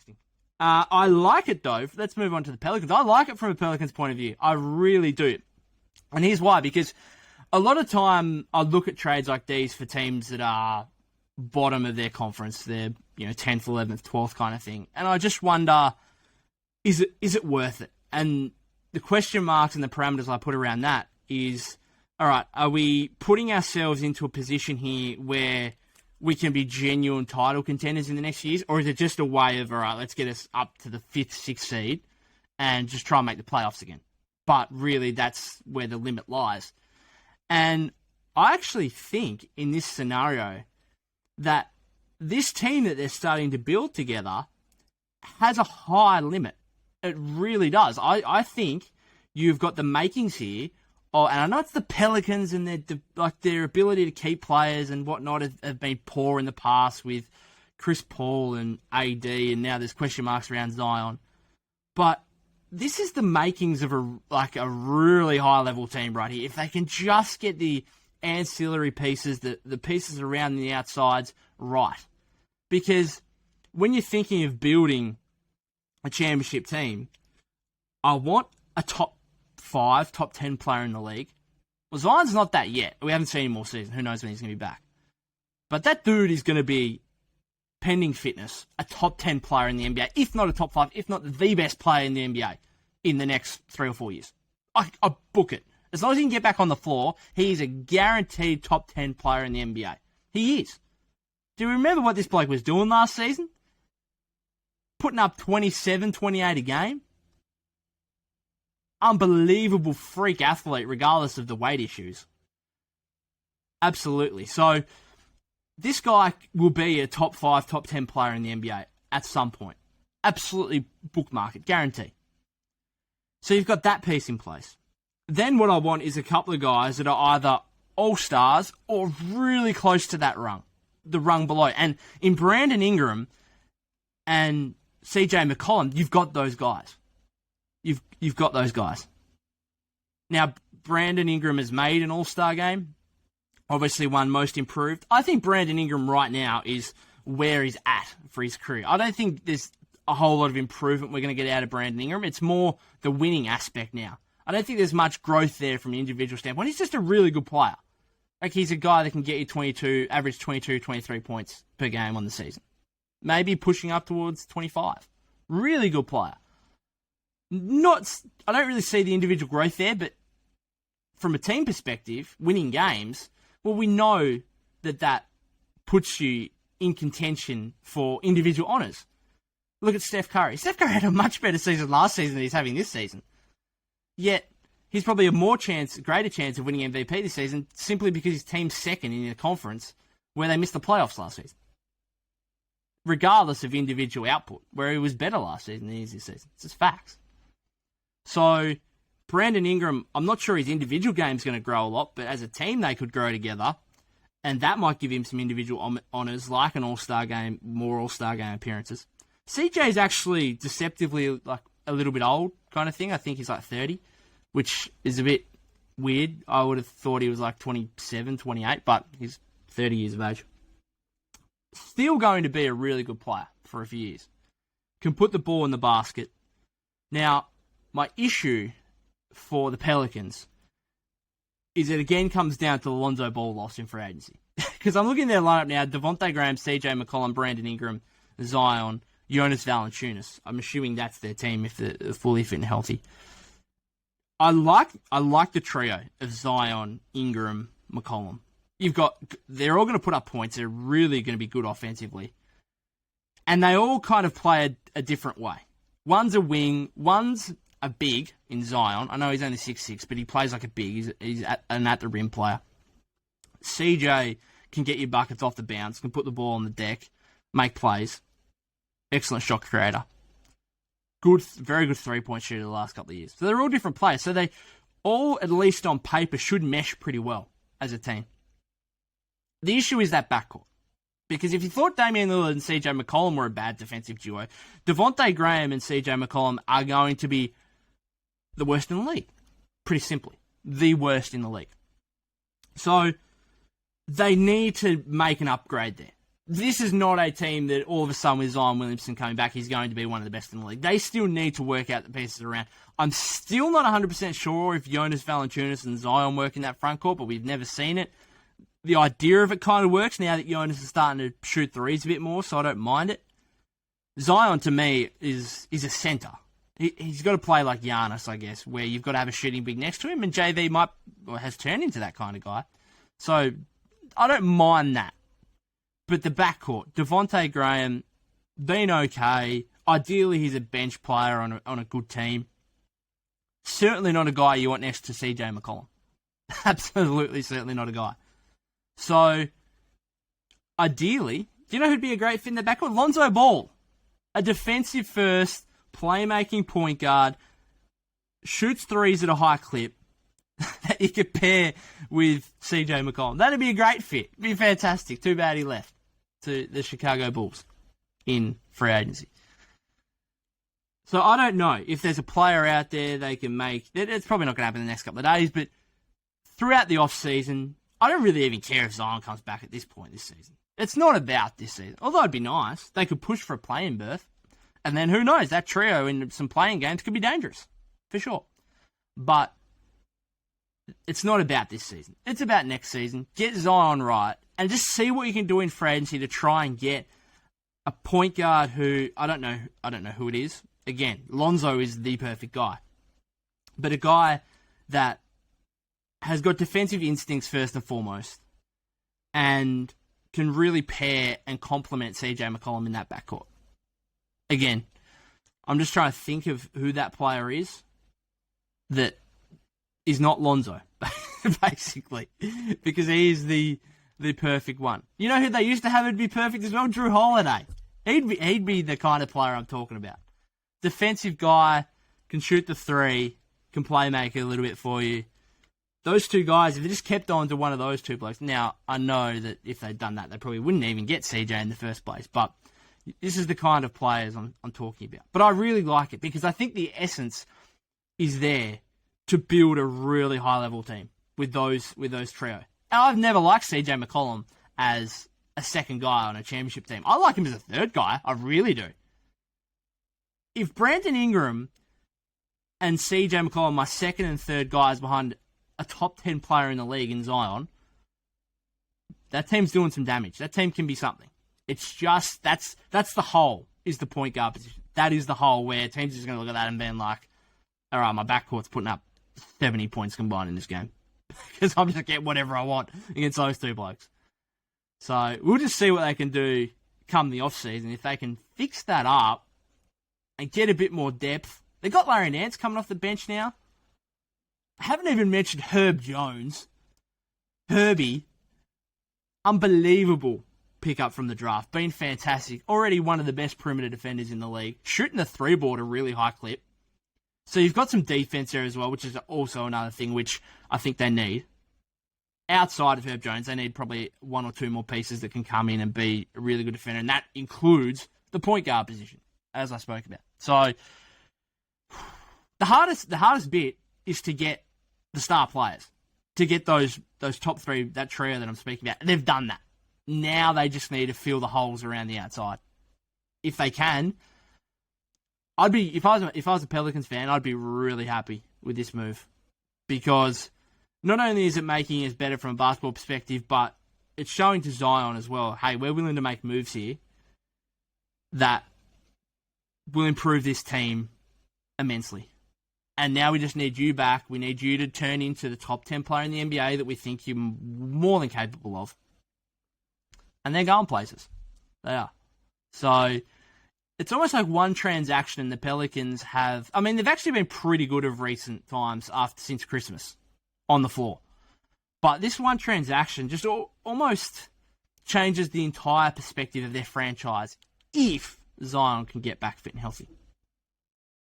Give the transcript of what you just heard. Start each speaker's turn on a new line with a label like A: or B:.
A: interesting. I like it, though. Let's move on to the Pelicans. I like it from a Pelicans point of view. I really do. And here's why. Because a lot of time I look at trades like these for teams that are bottom of their conference. They're 10th, 11th, 12th kind of thing. And I just wonder, is it worth it? And the question marks and the parameters I put around that is, all right, are we putting ourselves into a position here where we can be genuine title contenders in the next years? Or is it just a way of, all right, let's get us up to the 5th, 6th seed and just try and make the playoffs again? But really, that's where the limit lies. And I actually think in this scenario that this team that they're starting to build together has a high limit. It really does. I think you've got the makings here. Oh, and I know it's the Pelicans and their ability to keep players and whatnot have been poor in the past with Chris Paul and AD, and now there's question marks around Zion. But this is the makings of a really high level team right here. If they can just get the ancillary pieces, the pieces around the outsides right. Because when you're thinking of building a championship team, I want a top 5, top 10 player in the league. Well, Zion's not that yet. We haven't seen him all season. Who knows when he's going to be back. But that dude is going to be, pending fitness, a top 10 player in the NBA, if not a top 5, if not the best player in the NBA in the next 3 or 4 years. I book it. As long as he can get back on the floor, he is a guaranteed top 10 player in the NBA. He is. Do you remember what this bloke was doing last season? Putting up 27, 28 a game. Unbelievable freak athlete, regardless of the weight issues. Absolutely. So, this guy will be a top 5, top 10 player in the NBA at some point. Absolutely bookmark it, guarantee. So you've got that piece in place. Then what I want is a couple of guys that are either all-stars or really close to that rung, the rung below. And in Brandon Ingram and CJ McCollum, you've got those guys. You've got those guys. Now, Brandon Ingram has made an all-star game. Obviously won most improved. I think Brandon Ingram right now is where he's at for his career. I don't think there's a whole lot of improvement we're going to get out of Brandon Ingram. It's more the winning aspect now. I don't think there's much growth there from an individual standpoint. He's just a really good player. Like, he's a guy that can get you average 22, 23 points per game on the season. Maybe pushing up towards 25. Really good player. I don't really see the individual growth there, but from a team perspective, winning games, well, we know that puts you in contention for individual honours. Look at Steph Curry. Steph Curry had a much better season last season than he's having this season. Yet, he's probably a greater chance of winning MVP this season simply because his team's second in the conference where they missed the playoffs last season. Regardless of individual output, where he was better last season than he is this season. It's just facts. So, Brandon Ingram, I'm not sure his individual game's going to grow a lot, but as a team they could grow together, and that might give him some individual honours, like an All-Star game, more All-Star game appearances. CJ's actually deceptively like a little bit old kind of thing. I think he's like 30, which is a bit weird. I would have thought he was like 27, 28, but he's 30 years of age. Still going to be a really good player for a few years. Can put the ball in the basket. Now, my issue for the Pelicans is it again comes down to the Lonzo Ball loss in free agency. Because I'm looking at their lineup now, Devontae Graham, CJ McCollum, Brandon Ingram, Zion, Jonas Valanciunas. I'm assuming that's their team if they're fully fit and healthy. I like the trio of Zion, Ingram, McCollum. They're all going to put up points. They're really going to be good offensively. And they all kind of play a different way. One's a wing, one's a big in Zion. I know he's only 6'6", but he plays like a big. He's an at-the-rim player. CJ can get you buckets off the bounce, can put the ball on the deck, make plays. Excellent shot creator. Very good three-point shooter the last couple of years. So they're all different players. So they all, at least on paper, should mesh pretty well as a team. The issue is that backcourt. Because if you thought Damian Lillard and CJ McCollum were a bad defensive duo, Devontae Graham and CJ McCollum are going to be the worst in the league. Pretty simply. The worst in the league. So they need to make an upgrade there. this is not a team that all of a sudden with Zion Williamson coming back, he's going to be one of the best in the league. They still need to work out the pieces around. I'm still not 100% sure if Jonas Valanciunas and Zion work in that front court, but we've never seen it. The idea of it kind of works now that Jonas is starting to shoot threes a bit more, so I don't mind it. Zion, to me, is a center. He's got to play like Giannis, I guess, where you've got to have a shooting big next to him, and JV has turned into that kind of guy. So I don't mind that. But the backcourt, Devontae Graham, been okay. Ideally, he's a bench player on a good team. Certainly not a guy you want next to CJ McCollum. Absolutely, certainly not a guy. So, ideally, do you know who'd be a great fit in the backcourt? Lonzo Ball. A defensive first, playmaking point guard, shoots threes at a high clip that you could pair with CJ McCollum. That'd be a great fit. It'd be fantastic. Too bad he left to the Chicago Bulls in free agency. So I don't know if there's a player out there they can make. It's probably not going to happen in the next couple of days, but throughout the off-season, I don't really even care if Zion comes back at this point this season. It's not about this season. Although it'd be nice. They could push for a play-in berth. And then who knows, that trio in some playing games could be dangerous. For sure. But it's not about this season. It's about next season. Get Zion right. And just see what you can do in free agency to try and get a point guard who, I don't know who it is. Again, Lonzo is the perfect guy. But a guy that has got defensive instincts first and foremost. And can really pair and complement CJ McCollum in that backcourt. Again, I'm just trying to think of who that player is that is not Lonzo, basically, because he is the perfect one. You know who they used to have it be perfect as well? Drew Holiday. He'd be the kind of player I'm talking about. Defensive guy, can shoot the three, can play make it a little bit for you. Those two guys, if they just kept on to one of those two blokes, now I know that if they'd done that, they probably wouldn't even get CJ in the first place, but this is the kind of players I'm talking about. But I really like it because I think the essence is there to build a really high-level team with those trio. And I've never liked CJ McCollum as a second guy on a championship team. I like him as a third guy. I really do. If Brandon Ingram and CJ McCollum, my second and third guys behind a top 10 player in the league in Zion, that team's doing some damage. That team can be something. It's just, that's the hole, is the point guard position. That is the hole where teams are just going to look at that and being like, all right, my backcourt's putting up 70 points combined in this game. Because I'm just getting whatever I want against those two blokes. So we'll just see what they can do come the off-season. If they can fix that up and get a bit more depth. They got Larry Nance coming off the bench now. I haven't even mentioned Herb Jones. Herbie, unbelievable pickup from the draft. Been fantastic. Already one of the best perimeter defenders in the league. Shooting the three-ball at a really high clip. So you've got some defense there as well, which is also another thing which I think they need. Outside of Herb Jones, they need probably one or two more pieces that can come in and be a really good defender, and that includes the point guard position, as I spoke about. So the hardest bit is to get the star players, to get those top three, that trio that I'm speaking about. They've done that. Now they just need to fill the holes around the outside. If they can, if I was a Pelicans fan, I'd be really happy with this move, because not only is it making us better from a basketball perspective, but it's showing to Zion as well, hey, we're willing to make moves here that will improve this team immensely. And now we just need you back. We need you to turn into the top 10 player in the NBA that we think you're more than capable of. And they're going places. They are. So it's almost like one transaction and the Pelicans have... I mean, they've actually been pretty good of recent times since Christmas on the floor. But this one transaction just almost changes the entire perspective of their franchise if Zion can get back fit and healthy.